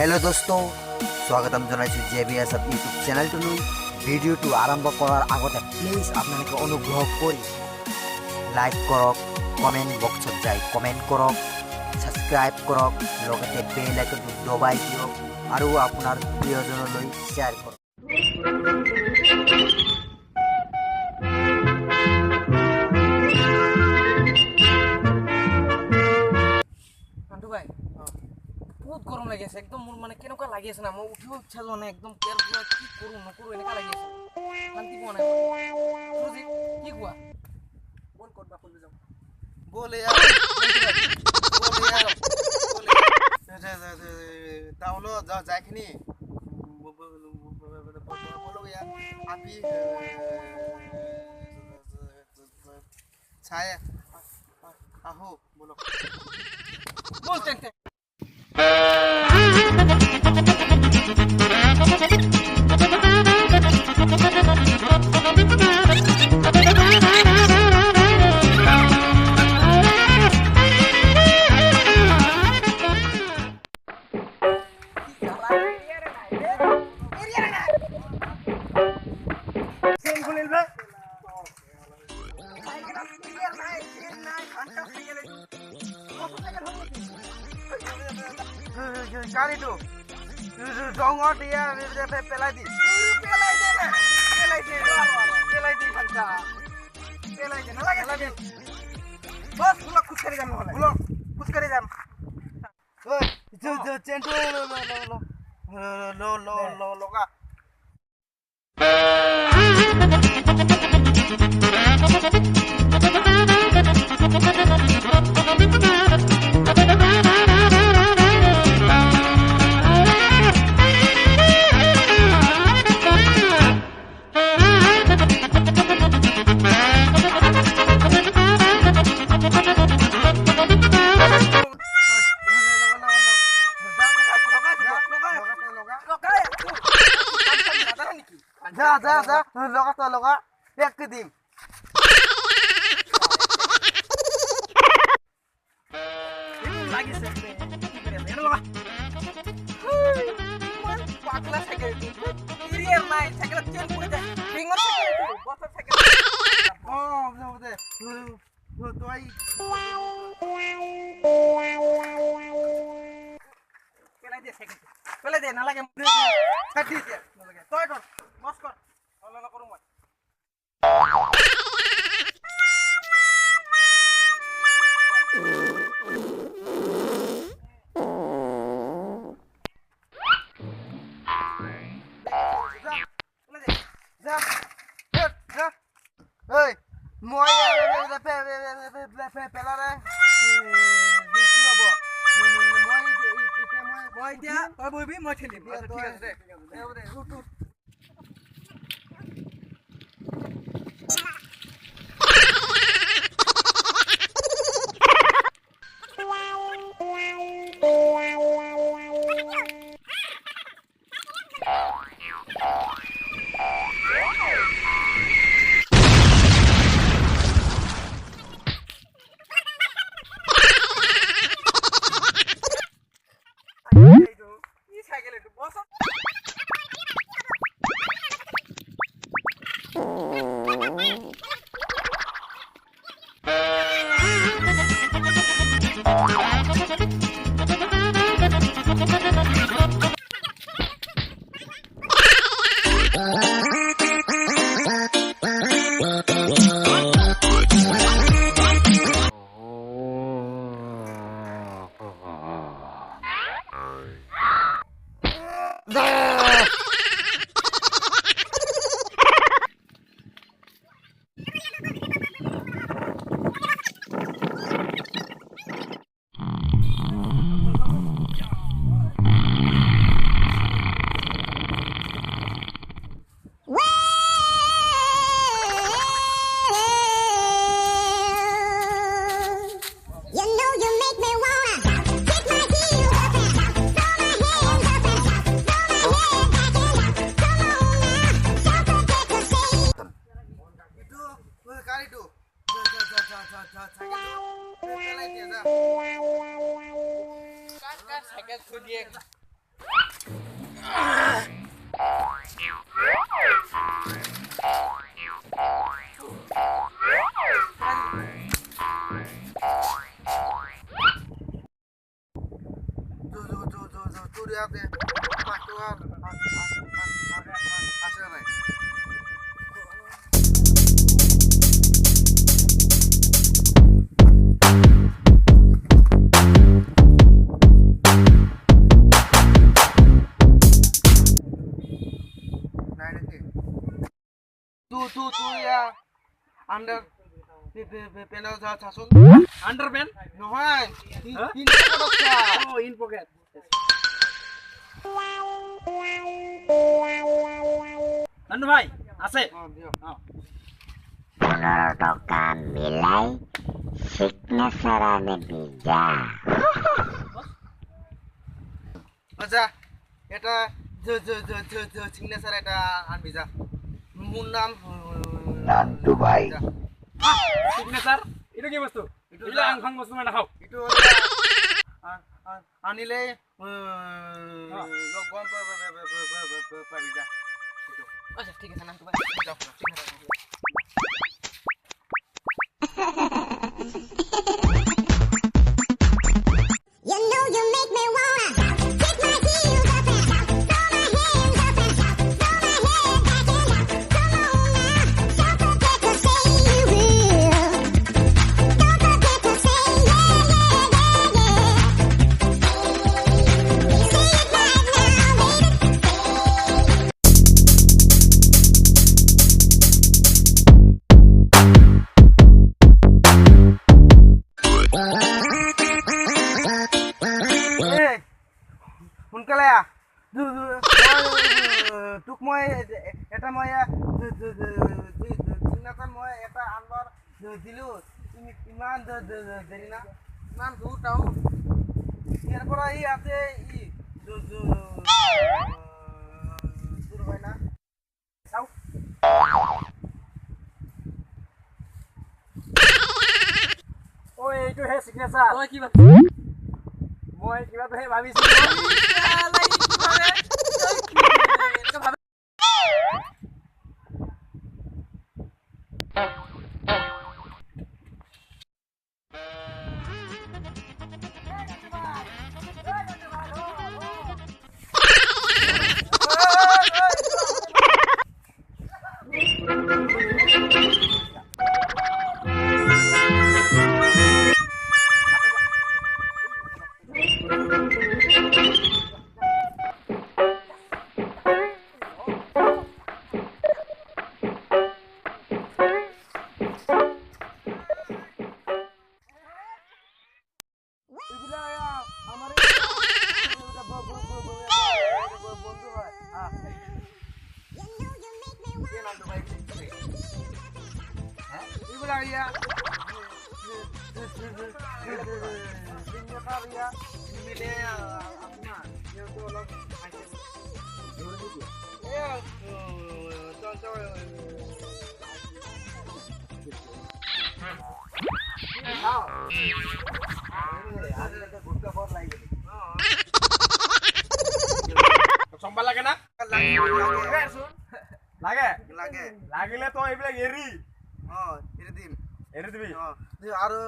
Hello दोस्तों स्वागतम जनाइছোঁ JBS YouTube চেনেলটোলৈ ভিডিঅ'টো আৰম্ভ কৰাৰ আগতে প্লিজ আপোনালোকে অনুগ্ৰহ কৰি লাইক কৰক কমেন্ট বক্সত যাই কমেন্ট কৰক সাবস্ক্ৰাইব কৰক লগতে বেল আইকনটো দবাই দিয়ক আৰু আপোনাৰ প্ৰিয়জনলৈ শ্বেয়াৰ কৰক বহুত গৰম লাগি আছে একদম মোৰ মানে কেনেকুৱা লাগি আছে না মই উঠিব ইচ্ছা যোৱা নাই একদম কেয়াৰ পুৰা কি কৰোঁ নকৰোঁ এনেকুৱা লাগি আছে শান্তি পোৱা নাই কি কোৱা বল ক'ত বা ফুৰিব যাওঁ বল ইয়াৰ টাউনত যাইখিনি বলো ইয়াৰ আমি চাই আহো বলো বল তেন্তে গাড়িটো ডঙৰ দিয়া পেলাই দি ঘণ্টা পেলাই দি নালাগে বস ফুলক খোজকাঢ়ি যাম নহ'লে ফুলক খোজকাঢ়ি যাম চেনটো লগা যা লগা এক দিম লাগিছে পাতলা সাইকেল ক্লিয়ার নাই সাইকেল চেন করে দে ফিঙ্গার সাইকেল বছর সাইকেল দে তোই পেলাই দে নালাগে ছাড়ি দে নালাগে তোই বস কর ভালো না করুম Hey, moi pelare দেখি হবো মই দিয়া তই বইবি মই খেলিম ঠিক আছে দে সাইকেল ছুটিয়ে Tuh lihat deh, patuan, asal nih. Nah ini sih. Tuh ya, under panel sasun. Underpants? নহয় Hah? in pocket আছে Oh, in pocket. Nandu ভাই আছে দিয়ক Pengelola tokan nilai signature bisa. আচ্ছা এটা সিগনেচার এটা আনবি যা মোর নাম Nandu ভাই সিগনেচার এটা কি বস্তু itu এটা আংখাং বস্তু মানে খাও itu আনিলে গম পাবি যা আচ্ছা ঠিক আছে নাম তো ভাই যাও You know you make me wanna kick my heels up and throw my hands up and throw my head back and come on now, don't forget to say you will. Don't forget to say yeah, yeah, yeah, yeah. Say it right now, baby. সোনকালে তোক মই এটা মই signature মই এটা আনবাৰ দিলোঁ তুমি ইমান দেৰি না ইমান দূৰ টাউন ইয়াৰ পৰা ই আছে ই দূৰ হয় না চাও ও এইটো হে সিগনেচার তই কি মই কিবাটোহে ভাবিছিলো চম্পা লাগে না লাগে লাগে লাগিলে তো এইবিলাক এৰি এৰি দিম এৰি দিবি আৰু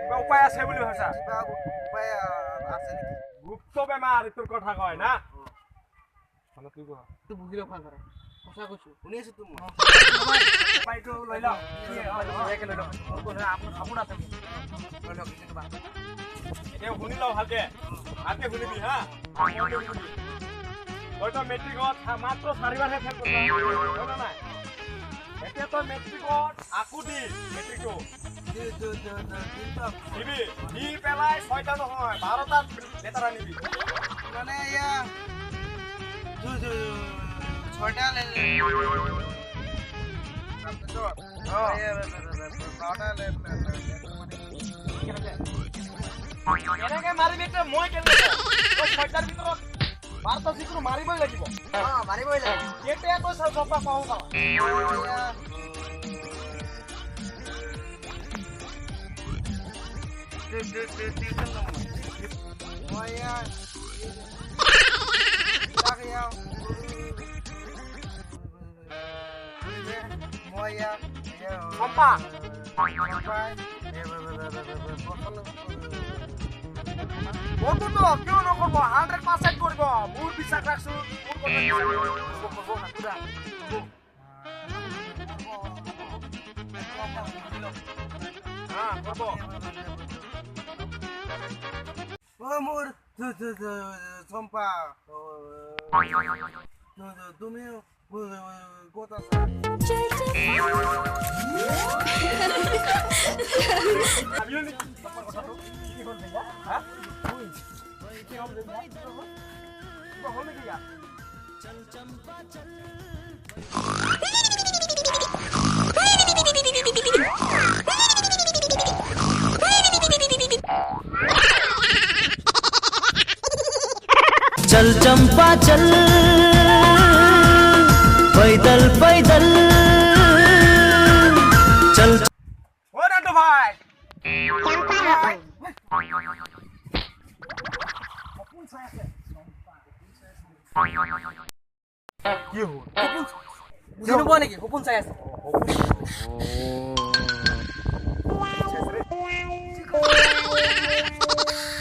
কিবা উপায় আছে বুলি ভাবিছা কিবা উপায় আছে নেকি গুপ্ত বেমাৰ তোৰ কথা কয় না মানে তুই কোৱা তুই বুজি লওক ভালদৰে সঁচা কৈছো শুনি আছো তুমি উপায়টো লৈ লওঁ একে লৈ লওক আপোনাৰ আছে লৈ লওক এতিয়া শুনি লওঁ ভালকে ভালকে শুনিবি হা তইতো মেট্ৰিকত মাত্ৰ 4বাৰহে ফেল কৰিছ নাই এতিয়া তই মেট্ৰিকত আকৌ দি মেট্ৰিকটো দিবি দি পেলাই 6টা নহয় 12টা লেটাৰ আনিবি মানে ইয়া 6টা এনেকে মাৰিবি তই মই কেনেকে তই 6টাৰ ভিতৰত 12টা যিকোনো মাৰিবই লাগিব মাৰিবই লাগে এতিয়া তই চপা পাওঁ পাওঁ মই চম্পা বন্ধুটো কিয় নকৰিব 100% কৰিব মোৰ বিশ্বাস ৰাখছো মোৰ চম্পা তুমি ক'ত আছা ভাবিলো নেকি তোমাৰ কথাটো কি হ'ল বেয়া হা কি হ'ল বেয়া কিবা হ'ল নেকি ইয়াত चल चंपा चल पैदल पैदल चल ও নান্টু ভাই কি হ'ল বুজি নোপোৱা নেকি সপোন চাই আছে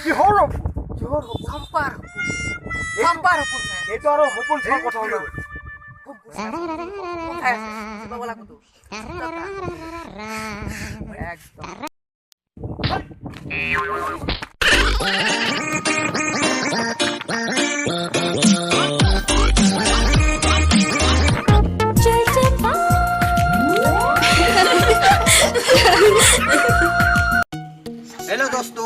কি হ'ল চম্পাৰ চম্পাৰ সপোন চাই আছে এইটো আৰু সপোন চোৱা কথা হ'ল সপোন চাই আছে কিবা বলা কুতু একদম হেল্ল' দোস্ত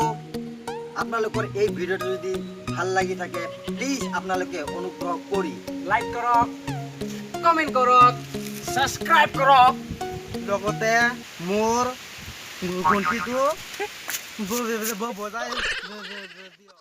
আপোনালোকৰ এই ভিডিঅ'টো যদি ভাল লাগি থাকে প্লিজ আপোনালোকে অনুগ্ৰহ কৰি লাইক কৰক কমেন্ট কৰক সাবস্ক্ৰাইব কৰক লগতে মোৰ ঘণ্টিটো বজাই দিয়ক